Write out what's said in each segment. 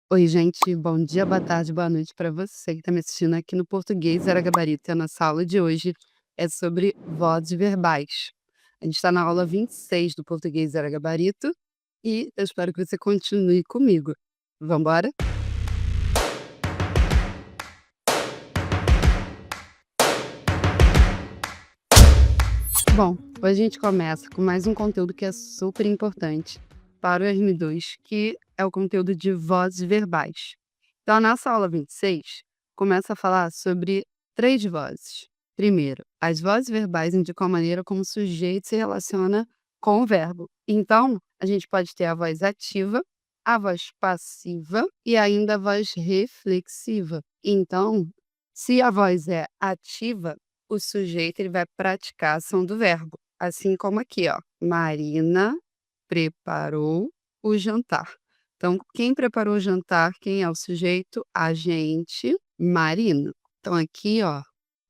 Oi, gente, bom dia, boa tarde, boa noite para você que está me assistindo aqui no Português Era Gabarito. A nossa aula de hoje é sobre vozes verbais. A gente está na aula 26 do Português Era Gabarito e eu espero que você continue comigo. Vamos embora? Bom, hoje a gente começa com mais um conteúdo que é super importante para o RN2, que é o conteúdo de vozes verbais. Então, a nossa aula 26 começa a falar sobre três vozes. Primeiro, as vozes verbais indicam a maneira como o sujeito se relaciona com o verbo. Então, a gente pode ter a voz ativa, a voz passiva e ainda a voz reflexiva. Então, se a voz é ativa, o sujeito ele vai praticar a ação do verbo. Assim como aqui, ó. Marina preparou o jantar. Então, quem preparou o jantar, quem é o sujeito? A gente, Marina. Então, aqui, ó,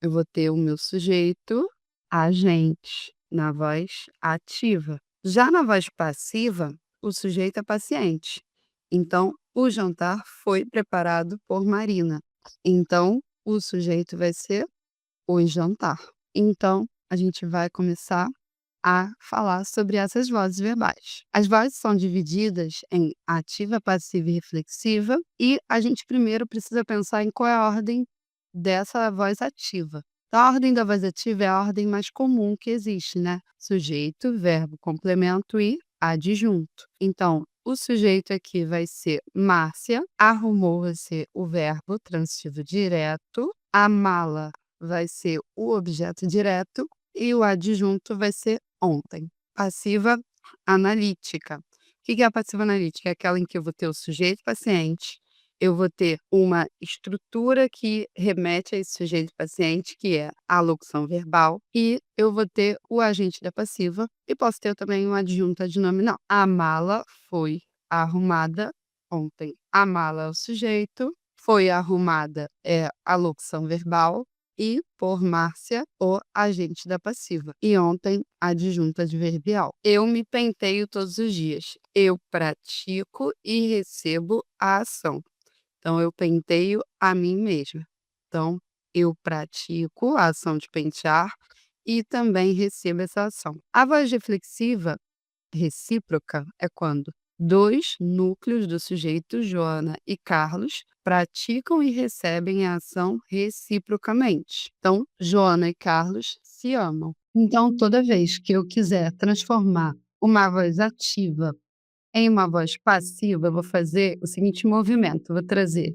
eu vou ter o meu sujeito, a gente, na voz ativa. Já na voz passiva, o sujeito é paciente. Então, o jantar foi preparado por Marina. Então, o sujeito vai ser o jantar. Então, a gente vai começar a falar sobre essas vozes verbais. As vozes são divididas em ativa, passiva e reflexiva, e a gente primeiro precisa pensar em qual é a ordem dessa voz ativa. Então, a ordem da voz ativa é a ordem mais comum que existe, né? Sujeito, verbo, complemento e adjunto. Então, o sujeito aqui vai ser Márcia, arrumou vai ser o verbo transitivo direto, a mala vai ser o objeto direto e o adjunto vai ser ontem. Passiva analítica. O que é a passiva analítica? É aquela em que eu vou ter o sujeito paciente, eu vou ter uma estrutura que remete a esse sujeito paciente, que é a locução verbal, e eu vou ter o agente da passiva, e posso ter também um adjunto adnominal. A mala foi arrumada ontem. A mala é o sujeito, foi arrumada é a locução verbal, e por Márcia, o agente da passiva. E ontem, adjunto adverbial. Eu me penteio todos os dias. Eu pratico e recebo a ação. Então, eu penteio a mim mesma. Então, eu pratico a ação de pentear e também recebo essa ação. A voz reflexiva recíproca é quando dois núcleos do sujeito, Joana e Carlos, praticam e recebem a ação reciprocamente. Então, Joana e Carlos se amam. Então, toda vez que eu quiser transformar uma voz ativa em uma voz passiva, eu vou fazer o seguinte movimento: vou trazer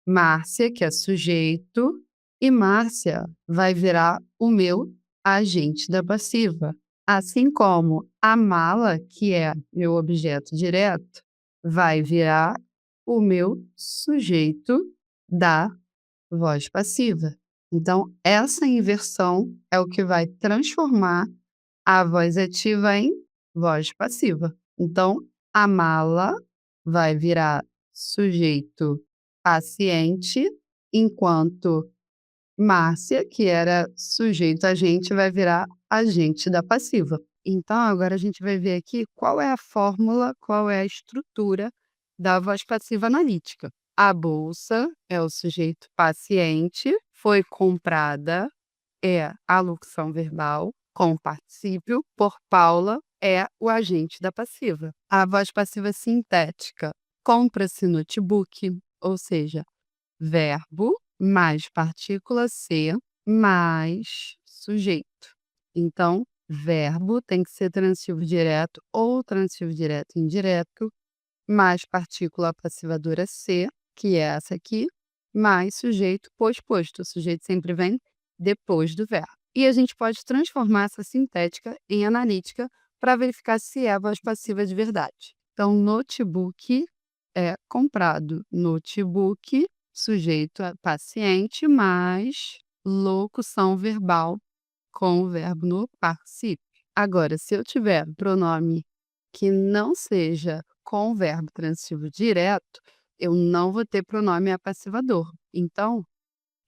Márcia, que é sujeito, e Márcia vai virar o meu agente da passiva. Assim como a mala, que é meu objeto direto, vai virar o meu sujeito da voz passiva. Então, essa inversão é o que vai transformar a voz ativa em voz passiva. Então, a mala vai virar sujeito paciente, enquanto Márcia, que era sujeito agente, vai virar agente da passiva. Então, agora a gente vai ver aqui qual é a fórmula, qual é a estrutura da voz passiva analítica. A bolsa é o sujeito paciente, foi comprada é a locução verbal com o particípio, por Paula é o agente da passiva. A voz passiva sintética, compra-se notebook, ou seja, verbo mais partícula ser mais sujeito. Então, verbo tem que ser transitivo direto ou transitivo direto indireto, mais partícula passivadora ser, que é essa aqui, mais sujeito posposto. O sujeito sempre vem depois do verbo. E a gente pode transformar essa sintética em analítica para verificar se é a voz passiva de verdade. Então, notebook é comprado. Notebook, sujeito é paciente, mais locução verbal com o verbo no particípio. Agora, se eu tiver pronome que não seja com o verbo transitivo direto, eu não vou ter pronome apassivador. Então,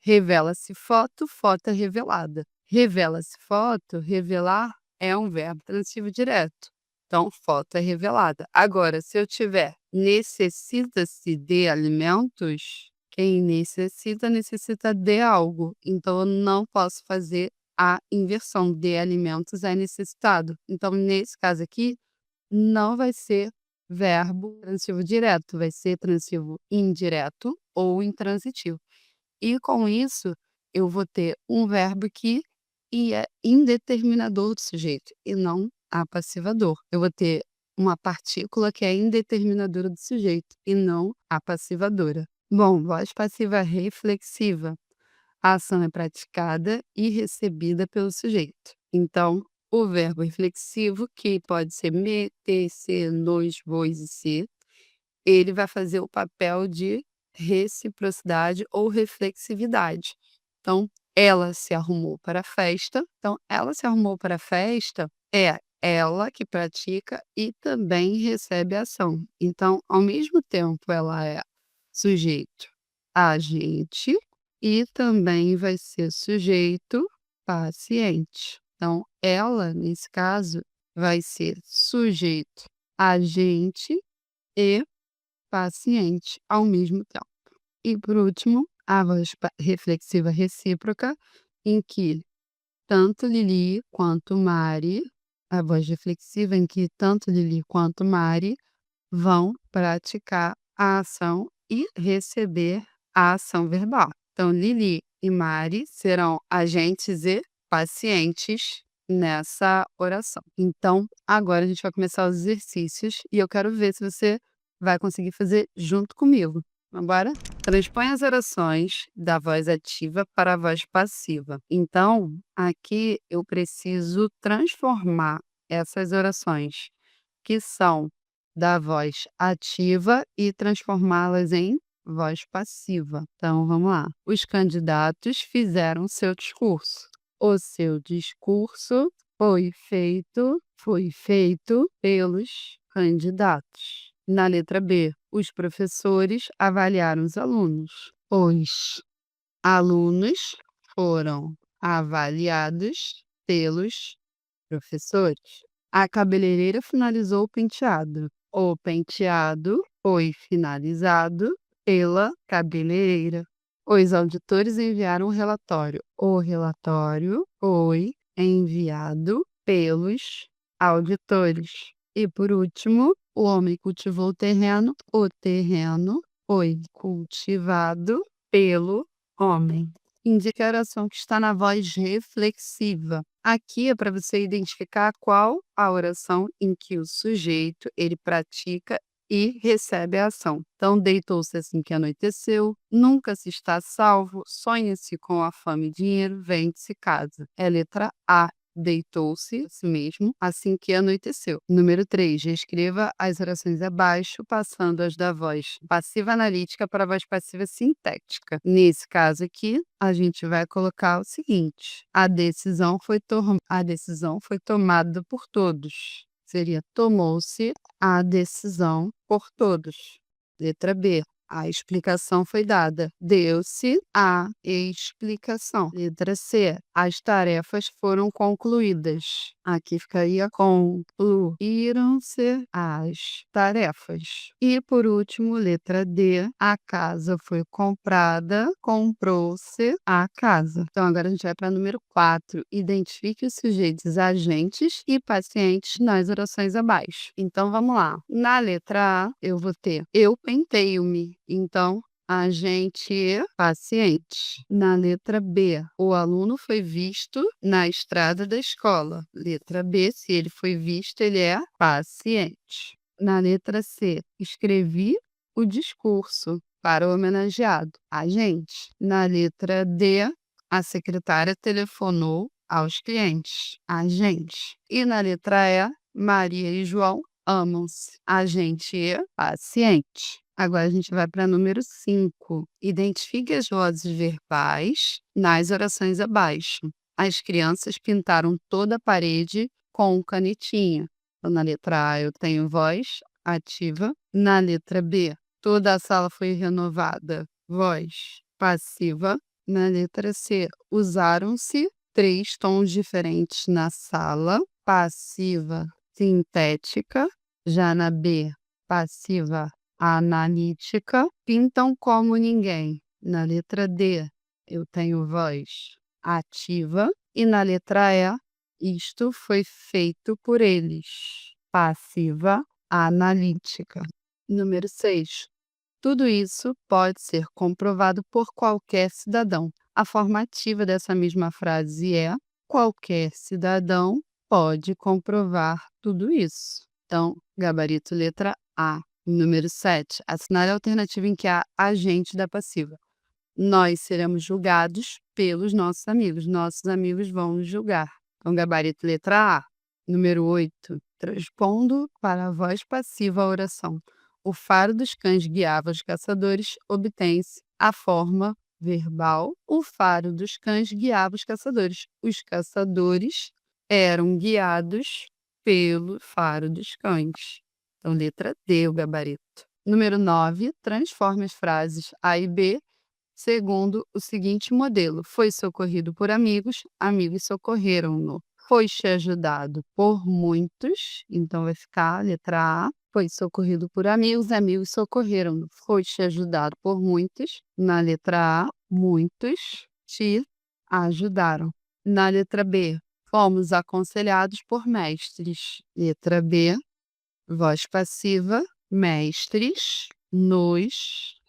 revela-se foto, foto é revelada. Revela-se foto, revelar é um verbo transitivo direto. Então, foto é revelada. Agora, se eu tiver necessita-se de alimentos, quem necessita, necessita de algo. Então, eu não posso fazer a inversão de alimentos é necessitado. Então, nesse caso aqui, não vai ser verbo transitivo direto, vai ser transitivo indireto ou intransitivo. E com isso, eu vou ter um verbo que é indeterminador do sujeito e não apassivador. Eu vou ter uma partícula que é indeterminadora do sujeito e não apassivadora. Bom, voz passiva reflexiva. A ação é praticada e recebida pelo sujeito. Então, o verbo reflexivo, que pode ser me, ter, ser, nos, vos e ser, ele vai fazer o papel de reciprocidade ou reflexividade. Então, ela se arrumou para a festa. Então, ela se arrumou para a festa é ela que pratica e também recebe a ação. Então, ao mesmo tempo, ela é sujeito agente e também vai ser sujeito paciente. Então, ela, nesse caso, vai ser sujeito agente e paciente ao mesmo tempo. E por último, a voz reflexiva recíproca, em que tanto Lili quanto Mari, a voz reflexiva em que tanto Lili quanto Mari vão praticar a ação e receber a ação verbal. Então, Lili e Mari serão agentes e pacientes nessa oração. Então, agora a gente vai começar os exercícios e eu quero ver se você vai conseguir fazer junto comigo. Vambora? Transpõe as orações da voz ativa para a voz passiva. Então, aqui eu preciso transformar essas orações que são da voz ativa e transformá-las em voz passiva. Então, vamos lá. Os candidatos fizeram seu discurso. O seu discurso foi feito pelos candidatos. Na letra B, os professores avaliaram os alunos. Os alunos foram avaliados pelos professores. A cabeleireira finalizou o penteado. O penteado foi finalizado pela cabeleireira. Os auditores enviaram um relatório. O relatório foi enviado pelos auditores. E por último, o homem cultivou o terreno. O terreno foi cultivado pelo homem. Indique a oração que está na voz reflexiva. Aqui é para você identificar qual a oração em que o sujeito ele pratica e recebe a ação. Então, deitou-se assim que anoiteceu, nunca se está salvo, sonha-se com a fama e dinheiro, vende-se casa. É letra A. Deitou-se, assim mesmo, assim que anoiteceu. Número 3. Reescreva as orações abaixo, passando as da voz passiva analítica para a voz passiva sintética. Nesse caso aqui, a gente vai colocar o seguinte: a decisão foi tomada por todos. Seria tomou-se a decisão por todos. Letra B. A explicação foi dada. Deu-se a explicação. Letra C. As tarefas foram concluídas. Aqui ficaria concluíram-se as tarefas. E por último, letra D. A casa foi comprada. Comprou-se a casa. Então agora a gente vai para o número 4. Identifique os sujeitos agentes e pacientes nas orações abaixo. Então vamos lá. Na letra A, eu vou ter eu penteio-me. Então, agente paciente. Na letra B, o aluno foi visto na estrada da escola. Letra B, se ele foi visto, ele é paciente. Na letra C, escrevi o discurso para o homenageado. Agente. Na letra D, a secretária telefonou aos clientes. Agente. E na letra E, Maria e João amam-se. Agente e paciente. Agora a gente vai para número 5. Identifique as vozes verbais nas orações abaixo. As crianças pintaram toda a parede com canetinha. Então, na letra A eu tenho voz ativa. Na letra B, toda a sala foi renovada. Voz passiva. Na letra C, usaram-se 3 tons diferentes na sala. Passiva sintética. Já na B, passiva analítica. Pintam como ninguém. Na letra D, eu tenho voz ativa. E na letra E, isto foi feito por eles. Passiva analítica. Número 6. Tudo isso pode ser comprovado por qualquer cidadão. A forma ativa dessa mesma frase é: qualquer cidadão pode comprovar tudo isso. Então, gabarito letra A. Número 7. Assinale a alternativa em que há agente da passiva. Nós seremos julgados pelos nossos amigos. Nossos amigos vão nos julgar. Então, gabarito letra A. Número 8. Transpondo para a voz passiva a oração. O faro dos cães guiava os caçadores, obtém-se a forma verbal. O faro dos cães guiava os caçadores. Os caçadores eram guiados pelo faro dos cães. Então, letra D, o gabarito. Número 9. Transforme as frases A e B segundo o seguinte modelo: foi socorrido por amigos, amigos socorreram-no. Foi-se ajudado por muitos, então vai ficar a letra A. Foi socorrido por amigos, amigos socorreram-no. Foi-se ajudado por muitos, na letra A, muitos te ajudaram. Na letra B, fomos aconselhados por mestres. Letra B, voz passiva, mestres nos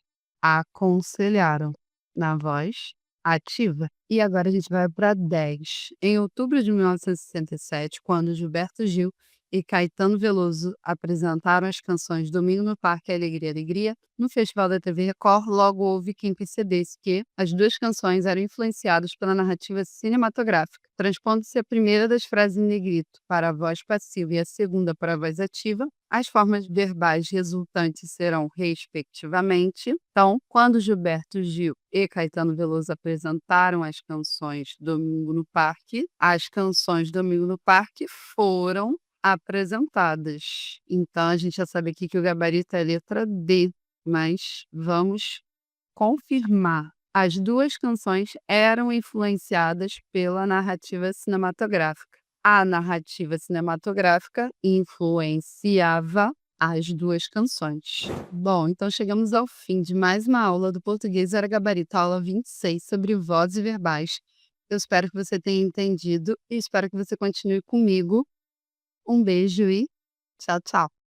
aconselharam. Na voz ativa. E agora a gente vai para 10. Em outubro de 1967, quando Gilberto Gil e Caetano Veloso apresentaram as canções Domingo no Parque e Alegria, Alegria, no Festival da TV Record, logo houve quem percebesse que as duas canções eram influenciadas pela narrativa cinematográfica. Transpondo-se a primeira das frases em negrito para a voz passiva e a segunda para a voz ativa, as formas verbais resultantes serão, respectivamente. Então, quando Gilberto Gil e Caetano Veloso apresentaram as canções Domingo no Parque, as canções Domingo no Parque foram apresentadas. Então, a gente já sabe aqui que o gabarito é a letra D, mas vamos confirmar. As duas canções eram influenciadas pela narrativa cinematográfica. A narrativa cinematográfica influenciava as duas canções. Bom, então chegamos ao fim de mais uma aula do Português Era Gabarito, aula 26, sobre vozes e verbais. Eu espero que você tenha entendido e espero que você continue comigo. Um beijo e tchau, tchau.